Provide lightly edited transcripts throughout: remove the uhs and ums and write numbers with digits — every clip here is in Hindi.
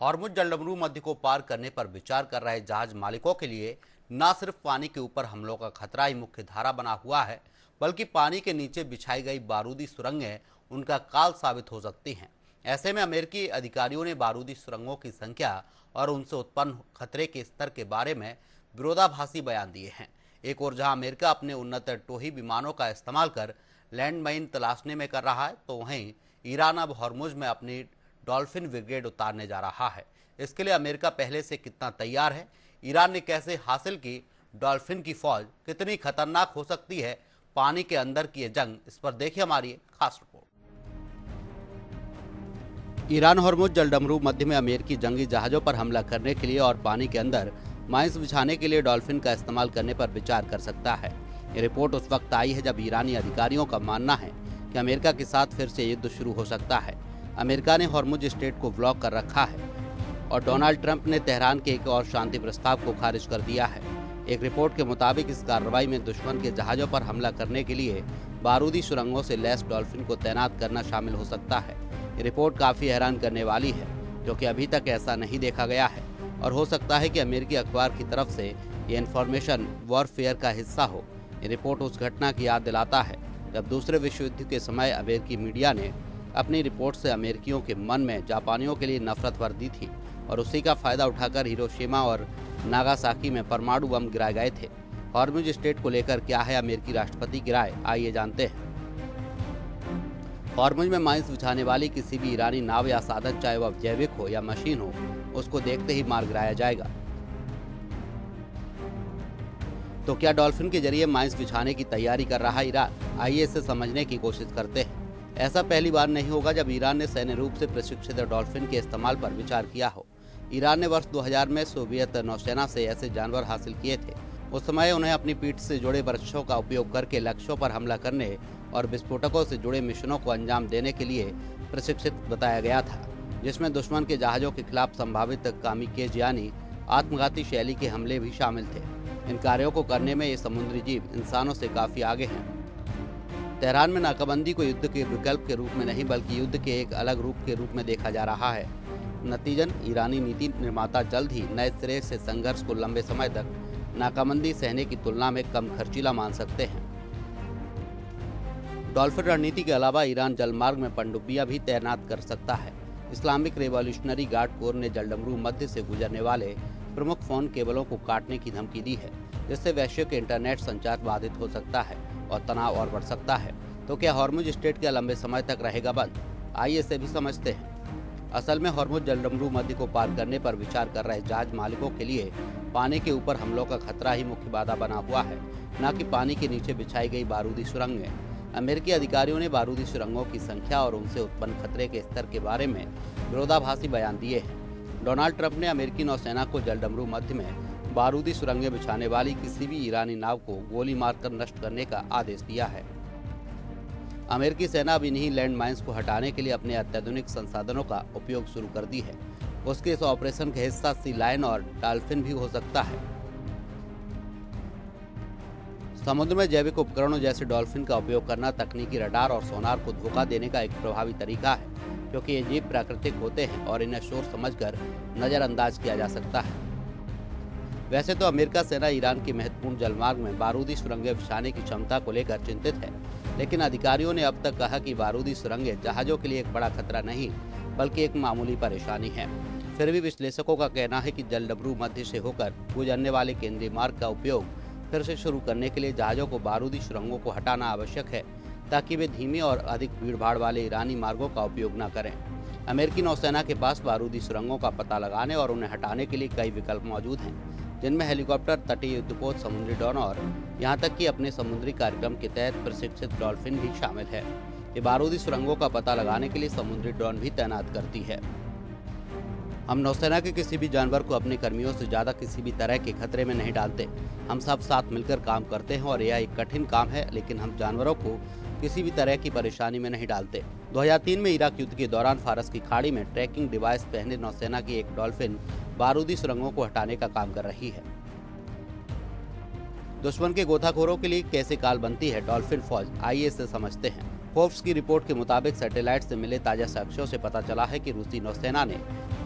हॉर्मुज जलडमरू मध्य को पार करने पर विचार कर रहे जहाज मालिकों के लिए न सिर्फ पानी के ऊपर हमलों का खतरा ही मुख्य धारा बना हुआ है, बल्कि पानी के नीचे बिछाई गई बारूदी सुरंगें उनका काल साबित हो सकती हैं। ऐसे में अमेरिकी अधिकारियों ने बारूदी सुरंगों की संख्या और उनसे उत्पन्न खतरे के स्तर के बारे में विरोधाभासी बयान दिए हैं। एक और जहां अमेरिका अपने उन्नत टोही विमानों का इस्तेमाल कर लैंड माइन तलाशने में कर रहा है, तो वहीं ईरान अब हॉर्मुज में अपनी डॉल्फिन ब्रिगेड उतारने जा रहा है। इसके लिए अमेरिका पहले से कितना तैयार है, ईरान ने कैसे हासिल की डॉल्फिन की फौज, कितनी खतरनाक हो सकती है पानी के अंदर की ये जंग, इस पर देखिए हमारी खास रिपोर्ट। ईरान हॉर्मुज जलडमरू मध्य में अमेरिकी जंगी जहाजों पर हमला करने के लिए और पानी के अंदर माइंस बिछाने के लिए डॉल्फिन का इस्तेमाल करने पर विचार कर सकता है। ये रिपोर्ट उस वक्त आई है जब ईरानी अधिकारियों का मानना है कि अमेरिका के साथ फिर से युद्ध शुरू हो सकता है। अमेरिका ने हॉर्मुज स्ट्रेट को ब्लॉक कर रखा है और डोनाल्ड ट्रंप ने तेहरान के एक और शांति प्रस्ताव को खारिज कर दिया है। एक रिपोर्ट के मुताबिक इस कार्रवाई में दुश्मन के जहाजों पर हमला करने के लिए बारूदी सुरंगों से लैस डॉल्फिन को तैनात करना शामिल हो सकता है। ये रिपोर्ट काफ़ी हैरान करने वाली है, क्योंकि अभी तक ऐसा नहीं देखा गया है और हो सकता है कि अमेरिकी अखबार की तरफ से ये इन्फॉर्मेशन वॉरफेयर का हिस्सा हो। ये रिपोर्ट उस घटना की याद दिलाता है जब दूसरे विश्व युद्ध के समय अमेरिकी मीडिया ने अपनी रिपोर्ट से अमेरिकियों के मन में जापानियों के लिए नफरत भर दी थी और उसी का फायदा उठाकर हिरोशिमा और नागासाकी में परमाणु बम गिराए गए थे। हॉर्मुज स्ट्रेट को लेकर क्या है अमेरिकी राष्ट्रपति की राय, आइए जानते हैं। हॉर्मुज में माइंस बिछाने वाली किसी भी ईरानी नाव या साधन, चाहे वह जैविक हो या मशीन हो, उसको देखते ही मार गिराया जाएगा। तो क्या डॉल्फिन के जरिए माइंस बिछाने की तैयारी कर रहा ईरान? आइए इसे समझने की कोशिश करते हैं। ऐसा पहली बार नहीं होगा जब ईरान ने सैन्य रूप से प्रशिक्षित डॉल्फिन के इस्तेमाल पर विचार किया हो। ईरान ने वर्ष 2000 में सोवियत नौसेना से ऐसे जानवर हासिल किए थे। उस समय उन्हें अपनी पीठ से जुड़े वृक्षों का उपयोग करके लक्ष्यों पर हमला करने और विस्फोटकों से जुड़े मिशनों को अंजाम देने के लिए प्रशिक्षित बताया गया था, जिसमें दुश्मन के जहाजों के खिलाफ संभावित कामिकेज यानी आत्मघाती शैली के हमले भी शामिल थे। इन कार्यों को करने में ये समुद्री जीव इंसानों से काफ़ी आगे हैं। तेहरान में नाकाबंदी को युद्ध के विकल्प के रूप में नहीं, बल्कि युद्ध के एक अलग रूप के रूप में देखा जा रहा है। नतीजन ईरानी नीति निर्माता जल्द ही नए सिरे से संघर्ष को लंबे समय तक नाकाबंदी सहने की तुलना में कम खर्चीला मान सकते हैं। डॉल्फिन रणनीति के अलावा ईरान जलमार्ग में पनडुब्बियां भी तैनात कर सकता है। इस्लामिक रिवॉल्यूशनरी गार्ड कोर ने जलडमरू मध्य से गुजरने वाले प्रमुख फोन केबलों को काटने की धमकी दी है, जिससे वैश्विक इंटरनेट संचार बाधित हो सकता है और तनाव और बढ़ सकता है। तो क्या हॉर्मुज स्ट्रेट क्या लंबे समय तक रहेगा बंद? आइए इसे भी समझते हैं। असल में हॉर्मुज जलडमरू मध्य को पार करने पर विचार कर रहे जहाज मालिकों के लिए पानी के ऊपर हमलों का खतरा ही मुख्य बाधा बना हुआ है, न कि पानी के नीचे बिछाई गई बारूदी सुरंगें। अमेरिकी अधिकारियों ने बारूदी सुरंगों की संख्या और उनसे उत्पन्न खतरे के स्तर के बारे में विरोधाभासी बयान दिए हैं। डोनाल्ड ट्रंप ने अमेरिकी नौसेना को जलडमरू मध्य में बारूदी सुरंगें बिछाने वाली किसी भी ईरानी नाव को गोली मारकर नष्ट करने का आदेश दिया है। अमेरिकी सेना अब इन्हीं लैंड माइंस को हटाने के लिए अपने अत्याधुनिक संसाधनों का उपयोग शुरू कर दी है। उसके इस ऑपरेशन का हिस्सा सी लायन और डॉल्फिन भी हो सकता है। समुद्र में जैविक उपकरणों जैसे डॉल्फिन का उपयोग करना तकनीकी रडार और सोनार को धोखा देने का एक प्रभावी तरीका है, क्योंकि ये जीव प्राकृतिक होते हैं और इन्हें शोर समझकर नज़रअंदाज किया जा सकता है। वैसे तो अमेरिका सेना ईरान की महत्वपूर्ण जलमार्ग में बारूदी सुरंगें बिछाने की क्षमता को लेकर चिंतित है, लेकिन अधिकारियों ने अब तक कहा कि बारूदी सुरंगें जहाजों के लिए एक बड़ा खतरा नहीं, बल्कि एक मामूली परेशानी है। फिर भी विश्लेषकों का कहना है कि जलडमरू मध्य से होकर गुजरने वाले केंद्रीय मार्ग का उपयोग फिर से शुरू करने के लिए जहाजों को बारूदी सुरंगों को हटाना आवश्यक है, ताकि वे धीमे और अधिक भीड़भाड़ वाले ईरानी मार्गों का उपयोग न करें। अमेरिकी नौसेना के पास बारूदी सुरंगों का पता लगाने और उन्हें हटाने के लिए कई विकल्प मौजूद हैं, जिनमें हेलीकॉप्टर, तटीय युद्धपोत, समुद्री ड्रोन और यहाँ तक कि अपने समुद्री कार्यक्रम के तहत प्रशिक्षित डॉल्फिन भी शामिल है। ये बारूदी सुरंगों का पता लगाने के लिए समुद्री ड्रोन भी तैनात करती है। हम नौसेना के किसी भी जानवर को अपने कर्मियों से ज़्यादा किसी भी तरह के खतरे में नहीं डालते। हम सब साथ मिलकर काम करते हैं और यह एक कठिन काम है, लेकिन हम जानवरों को किसी भी तरह की परेशानी में नहीं डालते। 2003 में इराक युद्ध के दौरान फारस की खाड़ी में ट्रैकिंग डिवाइस पहने नौसेना की एक डॉल्फिन बारूदी सुरंगों को हटाने का काम कर रही है। दुश्मन के गोताखोरों के लिए कैसे काल बनती है डॉल्फिन फौज, आइए इसे समझते हैं। फोर्ब्स की रिपोर्ट के मुताबिक सैटेलाइट से मिले ताजा साक्ष्यों से पता चला है कि रूसी नौसेना ने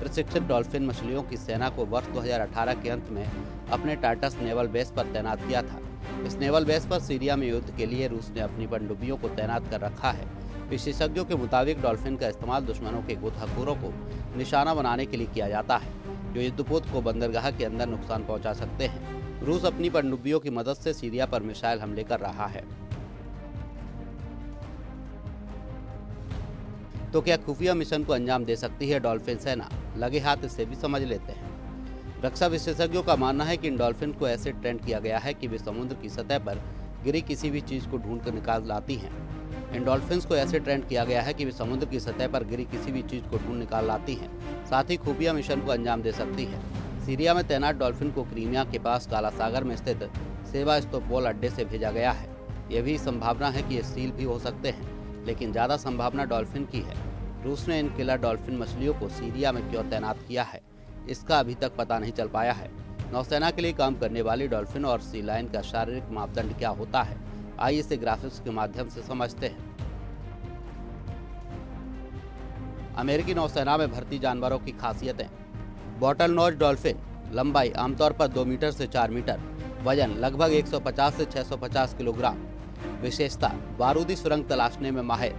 प्रशिक्षित डॉल्फिन मछलियों की सेना को वर्ष 2018 के अंत में अपने टार्टस नेवल बेस पर तैनात किया था। इस नेवल बेस पर सीरिया में युद्ध के लिए रूस ने अपनी पनडुब्बियों को तैनात कर रखा है। विशेषज्ञों के मुताबिक डॉल्फिन का इस्तेमाल दुश्मनों के गोताखोरों को निशाना बनाने के लिए किया जाता है, जो युद्धपोत को बंदरगाह के अंदर नुकसान पहुंचा सकते हैं। रूस अपनी पनडुब्बियों की मदद से सीरिया पर मिसाइल हमले कर रहा है। तो क्या खुफिया मिशन को अंजाम दे सकती है डॉल्फिन सेना? लगे हाथ इसे भी समझ लेते हैं। रक्षा विशेषज्ञों का मानना है कि इन डॉल्फिन को ऐसे ट्रेंड किया गया है कि वे समुद्र की सतह पर गिरी किसी भी चीज को ढूंढ कर निकाल लाती हैं। इन डॉल्फिन्स को ऐसे ट्रेंड किया गया है कि वे समुद्र की सतह पर गिरी किसी भी चीज को ढूंढ निकाल लाती हैं, साथ ही खुफिया मिशन को अंजाम दे सकती है। सीरिया में तैनात डॉल्फिन को क्रीमिया के पास काला सागर में स्थित सेवास्तोपोल अड्डे से भेजा गया है। यह भी संभावना है कि ये सील भी हो सकते हैं, लेकिन ज्यादा संभावना डॉल्फिन की है। रूस ने इन किलर डॉल्फिन मछलियों को सीरिया में क्यों तैनात किया है, इसका अभी तक पता नहीं चल पाया है। नौसेना के लिए काम करने वाली डॉल्फिन और सी लायन का शारीरिक मापदंड क्या होता है, आइए इसे ग्राफिक्स के माध्यम से समझते हैं। अमेरिकी नौसेना में भर्ती जानवरों की खासियतें। बॉटल नोज डॉल्फिन, लंबाई आमतौर पर 2 मीटर से 4 मीटर, वजन लगभग 150 से 650 किलोग्राम। विशेषता, बारूदी सुरंग तलाशने में माहिर।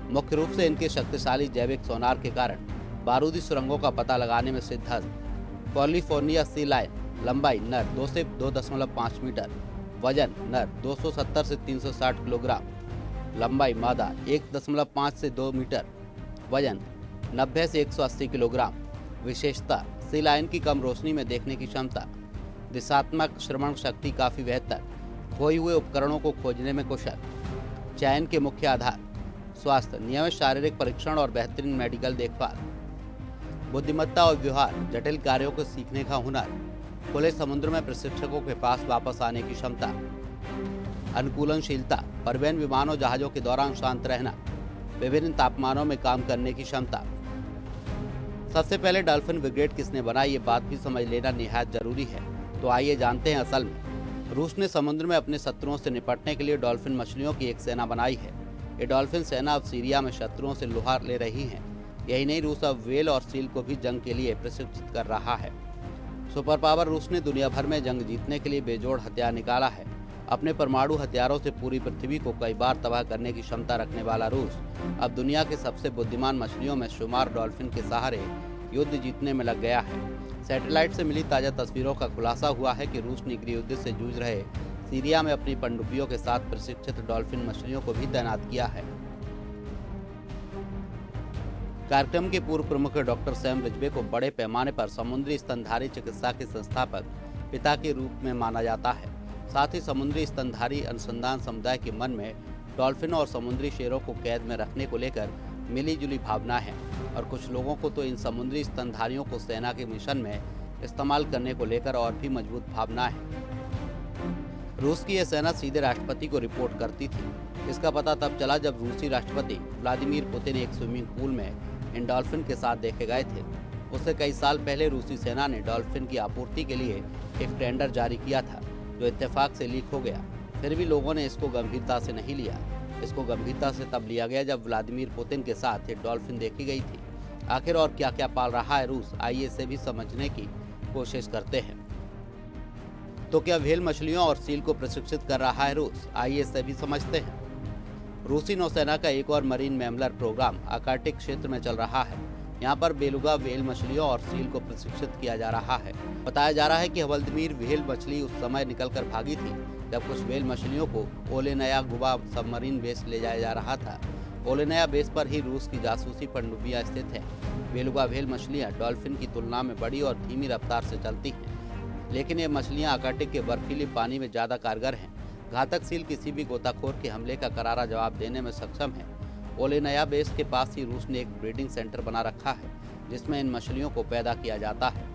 मुख्य रूप से इनके शक्तिशाली जैविक सोनार के कारण बारूदी सुरंगों का पता लगाने में सिद्धहस्त। कैलिफोर्निया सी लायन, लंबाई नर 2 से 2.5 मीटर, वजन नर 270 से 360 किलोग्राम, लंबाई मादा 1.5 से 2 मीटर, वजन 90 से 180 किलोग्राम। विशेषता, सी लायन की कम रोशनी में देखने की क्षमता, दिशात्मक श्रवण शक्ति काफी बेहतर, खोए हुए उपकरणों को खोजने में कुशल। चयन के मुख्य आधार, स्वास्थ्य, नियमित शारीरिक परीक्षण और बेहतरीन मेडिकल देखभाल। बुद्धिमत्ता और व्यवहार, जटिल कार्यों को सीखने का हुनर, खुले समुद्र में प्रशिक्षकों के पास वापस आने की क्षमता। अनुकूलनशीलता, परिवहन विमानों जहाजों के दौरान शांत रहना, विभिन्न तापमानों में काम करने की क्षमता। सबसे पहले डॉल्फिन ब्रिगेड किसने बनाई, ये बात भी समझ लेना निहायत जरूरी है। तो आइए जानते हैं असल में। रूस ने समुद्र में अपने शत्रुओं से निपटने के लिए डॉल्फिन मछलियों की एक सेना बनाई है। ये डॉल्फिन सेना अब सीरिया में शत्रुओं से लोहा ले रही है। यही नहीं, रूस अब व्हेल और सील को भी जंग के लिए प्रशिक्षित कर रहा है। सुपर पावर रूस ने दुनिया भर में जंग जीतने के लिए बेजोड़ हथियार निकाला है। अपने परमाणु हथियारों से पूरी पृथ्वी को कई बार तबाह करने की क्षमता रखने वाला रूस अब दुनिया के सबसे बुद्धिमान मछलियों में शुमार डॉल्फिन के सहारे युद्ध जीतने में लग गया है। सैटेलाइट से मिली ताजा तस्वीरों का खुलासा हुआ है कि रूस ने गृह युद्ध से जूझ रहे सीरिया में अपनी पनडुब्बियों के साथ प्रशिक्षित डॉल्फिन मछलियों को भी तैनात किया है। कार्यक्रम के पूर्व प्रमुख डॉक्टर सैम रिजवे को बड़े पैमाने पर समुद्री स्तनधारी चिकित्सा के संस्थापक पिता के रूप में माना जाता है। साथ ही समुद्री स्तनधारी अनुसंधान समुदाय के मन में डॉल्फिन और समुद्री शेरों को कैद में रखने को लेकर मिली जुली भावना है और कुछ लोगों को तो इन समुद्री स्तनधारियों को सेना के मिशन में इस्तेमाल करने को लेकर और भी मजबूत भावना है। रूस की यह सेना सीधे राष्ट्रपति को रिपोर्ट करती थी। इसका पता तब चला जब रूसी राष्ट्रपति व्लादिमीर पुतिन एक स्विमिंग पूल में इन डॉल्फिन के साथ देखे गए थे। उससे कई साल पहले रूसी सेना ने डॉल्फिन की आपूर्ति के लिए एक टेंडर जारी किया था, जो इत्तेफाक से लीक हो गया। फिर भी लोगों ने इसको गंभीरता से नहीं लिया। इसको गंभीरता से तब लिया गया जब व्लादिमीर पुतिन के साथ एक डॉल्फिन देखी गई थी। आखिर और क्या क्या पाल रहा है रूस, आइए इसे भी समझने की कोशिश करते हैं। तो क्या व्हेल मछलियों और सील को प्रशिक्षित कर रहा है रूस, आइए इसे भी समझते हैं। रूसी नौसेना का एक और मरीन मैमलर प्रोग्राम आर्कटिक क्षेत्र में चल रहा है। यहाँ पर बेलुगा व्हेल मछलियों और सील को प्रशिक्षित किया जा रहा है। बताया जा रहा है कि व्लादिमीर व्हेल मछली उस समय निकलकर भागी थी जब कुछ व्हेल मछलियों को ओलेनया गुबा सबमरीन बेस ले जाया जा रहा था। ओलेनया बेस पर ही रूस की जासूसी पनडुब्बियां स्थित हैं। बेलुगा व्हेल मछलियां डॉल्फिन की तुलना में बड़ी और धीमी रफ्तार से चलती हैं, लेकिन ये मछलियां आर्कटिक के बर्फीले पानी में ज़्यादा कारगर हैं। घातक सील किसी भी गोताखोर के हमले का करारा जवाब देने में सक्षम है। ओलेनया बेस के पास ही रूस ने एक ब्रीडिंग सेंटर बना रखा है, जिसमें इन मछलियों को पैदा किया जाता है।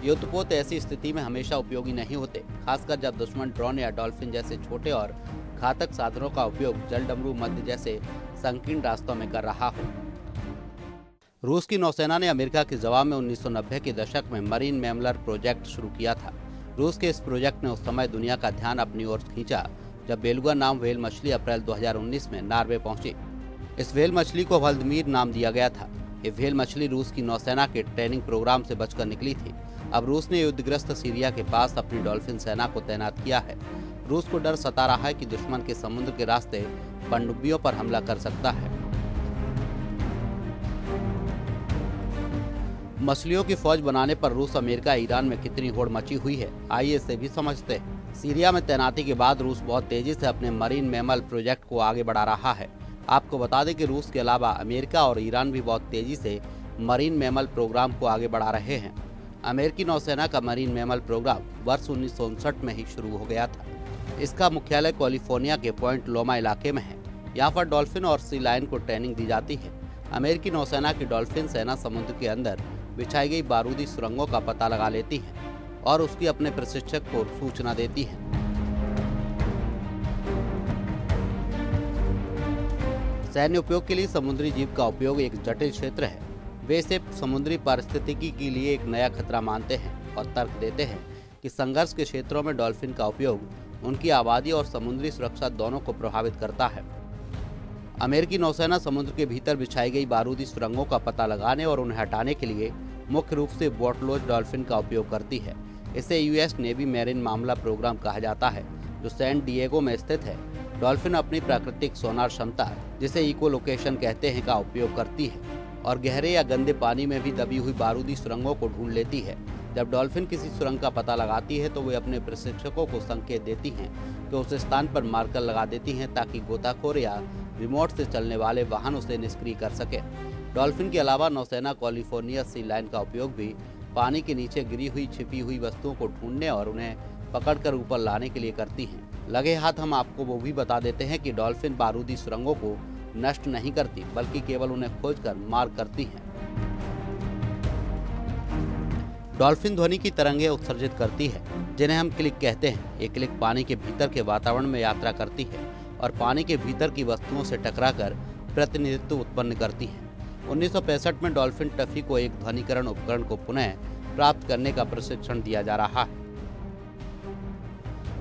युद्धपोत ऐसी स्थिति में हमेशा उपयोगी नहीं होते, खासकर जब दुश्मन ड्रोन या डॉल्फिन जैसे छोटे और घातक साधनों का उपयोग जलडमरू मध्य जैसे संकीर्ण रास्तों में कर रहा हो। रूस की नौसेना ने अमेरिका के जवाब में 1990 के दशक में मरीन मैमलर प्रोजेक्ट शुरू किया था। रूस के इस प्रोजेक्ट ने उस समय दुनिया का ध्यान अपनी ओर खींचा जब बेलुगा नाम व्हेल मछली अप्रैल 2019 में नॉर्वे पहुंची। इस व्हेल मछली को व्लादिमीर नाम दिया गया था। ये व्हेल मछली रूस की नौसेना के ट्रेनिंग प्रोग्राम से बचकर निकली थी। अब रूस ने युद्धग्रस्त सीरिया के पास अपनी डॉल्फिन सेना को तैनात किया है। रूस को डर सता रहा है कि दुश्मन के समुद्र के रास्ते पनडुब्बियों पर हमला कर सकता है। मछलियों की फौज बनाने पर रूस, अमेरिका, ईरान में कितनी होड़ मची हुई है, आइए इसे भी समझते हैं। सीरिया में तैनाती के बाद रूस बहुत तेजी से अपने मरीन मैमल प्रोजेक्ट को आगे बढ़ा रहा है। आपको बता दें कि रूस के अलावा अमेरिका और ईरान भी बहुत तेजी से मरीन मैमल प्रोग्राम को आगे बढ़ा रहे हैं। अमेरिकी नौसेना का मरीन मैमल प्रोग्राम वर्ष 1959 में ही शुरू हो गया था। इसका मुख्यालय कैलिफोर्निया के पॉइंट लोमा इलाके में है। यहाँ पर डॉल्फिन और सी लायन को ट्रेनिंग दी जाती है। अमेरिकी नौसेना की डॉल्फिन सेना समुद्र के अंदर बिछाई गई बारूदी सुरंगों का पता लगा लेती है और उसकी अपने प्रशिक्षक को सूचना देती है। सैन्य उपयोग के लिए समुद्री जीव का उपयोग एक जटिल क्षेत्र है। वे इसे समुद्री पारिस्थितिकी के लिए एक नया खतरा मानते हैं और तर्क देते हैं कि संघर्ष के क्षेत्रों में डॉल्फिन का उपयोग उनकी आबादी और समुद्री सुरक्षा दोनों को प्रभावित करता है। अमेरिकी नौसेना समुद्र के भीतर बिछाई गई बारूदी सुरंगों का पता लगाने और उन्हें हटाने के लिए मुख्य रूप से बोटलोज डॉल्फिन का उपयोग करती है। इसे यूएस नेवी मैरीन मामला प्रोग्राम कहा जाता है, जो सैन डिएगो में स्थित है। डॉल्फिन अपनी प्राकृतिक सोनार क्षमता, जिसे इको लोकेशन कहते हैं, का उपयोग करती है और गहरे या गंदे पानी में भी दबी हुई बारूदी सुरंगों को ढूंढ लेती है। जब डॉल्फिन किसी सुरंग का पता लगाती है तो वे अपने प्रशिक्षकों को संकेत देती हैं कि उस स्थान पर मार्कर लगा देती हैं ताकि गोताखोर या रिमोट से चलने वाले वाहन उसे निष्क्रिय कर सके। डॉल्फिन के अलावा नौसेना कैलिफोर्निया सी लायन का उपयोग भी पानी के नीचे गिरी हुई छिपी हुई वस्तुओं को ढूंढने और उन्हें पकड़कर ऊपर लाने के लिए करती हैं। लगे हाथ हम आपको वो भी बता देते हैं कि डॉल्फिन बारूदी सुरंगों को नष्ट नहीं करती, बल्कि केवल उन्हें खोजकर मार करती हैं। डॉल्फिन ध्वनि की तरंगें उत्सर्जित करती है, जिन्हें हम क्लिक कहते हैं। ये क्लिक पानी के भीतर के वातावरण में यात्रा करती है और पानी के भीतर की वस्तुओं से टकराकर प्रतिनिधित्व उत्पन्न करती है। 1965 में डॉल्फिन टफी को एक ध्वनिकरण उपकरण को पुनः प्राप्त करने का प्रशिक्षण दिया जा रहा है।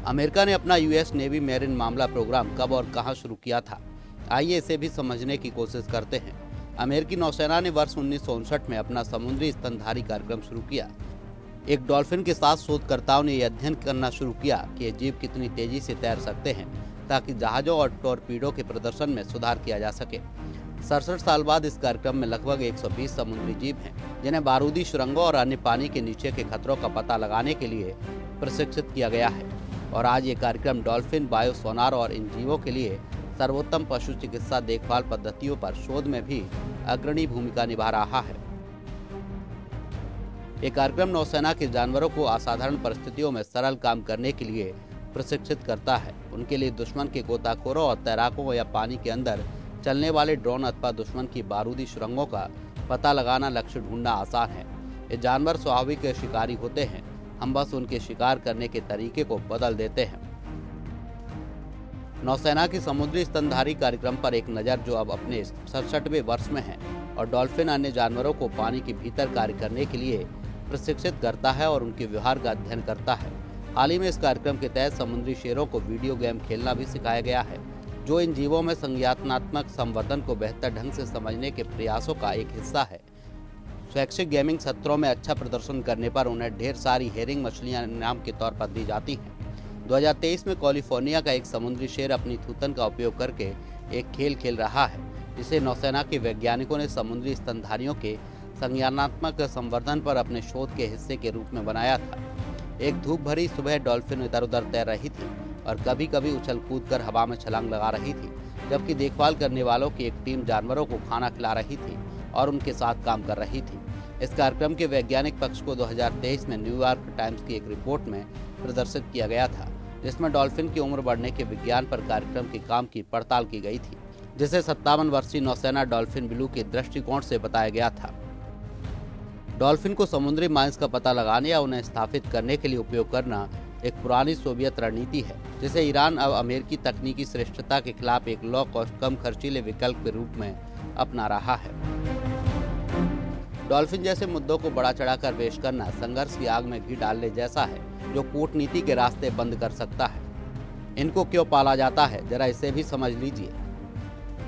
अमेरिका ने अपना यूएस नेवी मैरीन मामला प्रोग्राम कब और कहां शुरू किया था, आइए इसे भी समझने की कोशिश करते हैं। अमेरिकी नौसेना ने वर्ष 1959 में अपना समुद्री स्तनधारी कार्यक्रम शुरू किया। एक डॉल्फिन के साथ शोधकर्ताओं ने यह अध्ययन करना शुरू किया कि ये जीव कितनी तेजी से तैर सकते हैं, ताकि जहाजों और टॉर्पीडो के प्रदर्शन में सुधार किया जा सके। 67 साल बाद इस कार्यक्रम में लगभग 120 समुद्री जीव हैं, जिन्हें बारूदी सुरंगों और अन्य पानी के नीचे के खतरों का पता लगाने के लिए प्रशिक्षित किया गया है। और आज ये कार्यक्रम डॉल्फिन, बायो सोनार और इन जीवों के लिए सर्वोत्तम पशु चिकित्सा देखभाल पद्धतियों पर शोध में भी अग्रणी भूमिका निभा रहा है। ये कार्यक्रम नौसेना के जानवरों को असाधारण परिस्थितियों में सरल काम करने के लिए प्रशिक्षित करता है। उनके लिए दुश्मन के गोताखोरों और तैराकों या पानी के अंदर चलने वाले ड्रोन अथवा दुश्मन की बारूदी सुरंगों का पता लगाना, लक्ष्य ढूंढना आसान है। ये जानवर स्वाभाविक शिकारी होते हैं, हम बस उनके शिकार करने के तरीके को बदल देते हैं। नौसेना की समुद्री स्तनधारी कार्यक्रम पर एक नज़र, जो अब अपने 67वें वर्ष में है और डॉल्फिन अन्य जानवरों को पानी के भीतर कार्य करने के लिए प्रशिक्षित करता है और उनके व्यवहार का अध्ययन करता है। हाल ही में इस कार्यक्रम के तहत समुद्री शेरों को वीडियो गेम खेलना भी सिखाया गया है, जो इन जीवों में संज्ञानात्मक संवर्धन को बेहतर ढंग से समझने के प्रयासों का एक हिस्सा है। स्वैच्छिक गेमिंग सत्रों में अच्छा प्रदर्शन करने पर उन्हें ढेर सारी हेरिंग मछलियां इनाम के तौर पर दी जाती हैं। 2023 में कैलिफोर्निया का एक समुद्री शेर अपनी थूथन का उपयोग करके एक खेल खेल रहा है, जिसे नौसेना के वैज्ञानिकों ने समुद्री स्तनधारियों के संज्ञानात्मक संवर्धन पर अपने शोध के हिस्से के रूप में बनाया था। एक धूप भरी सुबह डॉल्फिन इधर उधर तैर रही थी और कभी कभी उछल कूद कर हवा में छलांग लगा रही थी, जबकि देखभाल करने वालों की एक टीम जानवरों को खाना खिला रही थी और उनके साथ काम कर रही थी। इस कार्यक्रम के वैज्ञानिक पक्ष को 2023 में न्यूयॉर्क टाइम्स की एक रिपोर्ट में प्रदर्शित किया गया था, जिसमें डॉल्फिन की उम्र बढ़ने के विज्ञान पर कार्यक्रम के काम की पड़ताल की गई थी, जिसे 57 वर्षीय नौसेना डॉल्फिन ब्लू के दृष्टिकोण से बताया गया था। डॉल्फिन को समुद्री मांस का पता लगाने या उन्हें स्थापित करने के लिए उपयोग करना एक पुरानी सोवियत रणनीति है, जिसे ईरान अब अमेरिकी तकनीकी श्रेष्ठता के खिलाफ एक लो कॉस्ट, कम खर्चीले विकल्प के रूप में अपना रहा है। डॉल्फिन जैसे मुद्दों को बड़ा चढ़ाकर पेश करना संघर्ष की आग में घी डालने जैसा है, जो कूटनीति के रास्ते बंद कर सकता है। इनको क्यों पाला जाता है, जरा इसे भी समझ लीजिए।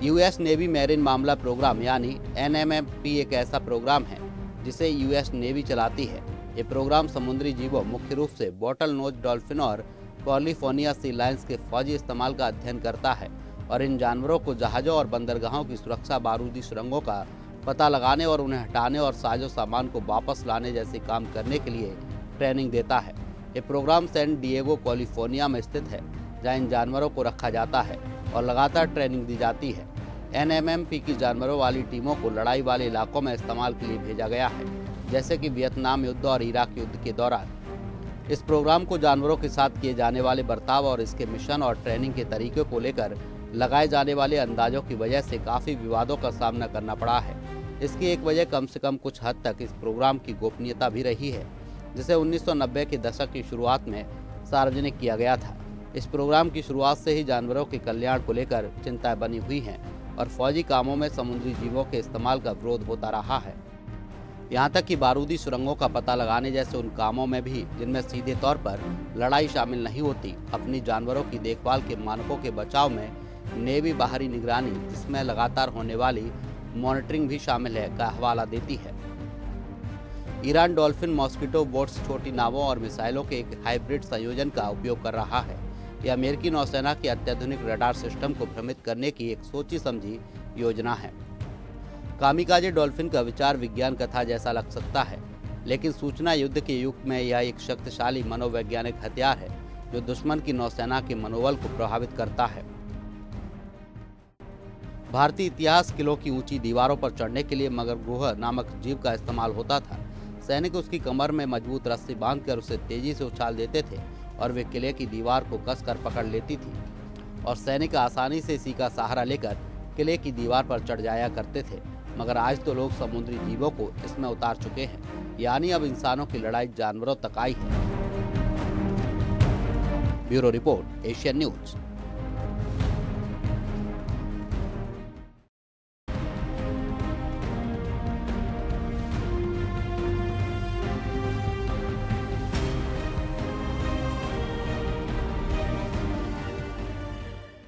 यूएस नेवी मैरीन मामला प्रोग्राम यानी NMMP एक ऐसा प्रोग्राम है जिसे यूएस नेवी चलाती है। ये प्रोग्राम समुद्री जीवों, मुख्य रूप से बॉटल नोज डॉल्फिन और कैलिफोर्निया सी लायंस के फौजी इस्तेमाल का अध्ययन करता है और इन जानवरों को जहाज़ों और बंदरगाहों की सुरक्षा, बारूदी सुरंगों का पता लगाने और उन्हें हटाने और साजो सामान को वापस लाने जैसे काम करने के लिए ट्रेनिंग देता है। ये प्रोग्राम सैन डिएगो, कैलिफोर्निया में स्थित है, जहाँ इन जानवरों को रखा जाता है और लगातार ट्रेनिंग दी जाती है। NMMP की जानवरों वाली टीमों को लड़ाई वाले इलाकों में इस्तेमाल के लिए भेजा गया है, जैसे कि वियतनाम युद्ध और इराक युद्ध के दौरान। इस प्रोग्राम को जानवरों के साथ किए जाने वाले बर्ताव और इसके मिशन और ट्रेनिंग के तरीके को लेकर लगाए जाने वाले अंदाजों की वजह से काफ़ी विवादों का सामना करना पड़ा है। इसकी एक वजह कम से कम कुछ हद तक इस प्रोग्राम की गोपनीयता भी रही है, जिसे 1990 के दशक की शुरुआत में सार्वजनिक किया गया था। इस प्रोग्राम की शुरुआत से ही जानवरों के कल्याण को लेकर चिंताएं बनी हुई हैं और फौजी कामों में समुद्री जीवों के इस्तेमाल का विरोध होता रहा है। यहाँ तक कि बारूदी सुरंगों का पता लगाने जैसे उन कामों में भी, जिनमें सीधे तौर पर लड़ाई शामिल नहीं होती, अपनी जानवरों की देखभाल के मानकों के बचाव में नेवी बाहरी निगरानी, जिसमें लगातार होने वाली मॉनिटरिंग भी शामिल है, का हवाला देती है। ईरान डॉल्फिन मॉस्किटो बोट्स छोटी नावों और मिसाइलों के एक हाइब्रिड संयोजन का उपयोग कर रहा है। यह अमेरिकी नौसेना के अत्याधुनिक रडार सिस्टम को भ्रमित करने की एक सोची समझी योजना है। कामिकाजे डॉल्फिन का विचार विज्ञान कथा जैसा लग सकता है, लेकिन सूचना युद्ध के युग में यह एक शक्तिशाली मनोवैज्ञानिक हथियार है जो दुश्मन की नौसेना के मनोबल को प्रभावित करता है। भारतीय इतिहास किलों की ऊंची दीवारों पर चढ़ने के लिए मगरगुह नामक जीव का इस्तेमाल होता था। सैनिक उसकी कमर में मजबूत रस्सी बांधकर उसे तेजी से उछाल देते थे और वे किले की दीवार को कसकर पकड़ लेती थी और सैनिक आसानी से इसी का सहारा लेकर किले की दीवार पर चढ़ जाया करते थे। मगर आज तो लोग समुद्री जीवों को इसमें उतार चुके हैं, यानी अब इंसानों की लड़ाई जानवरों तक आई है। Bureau report, Asian news.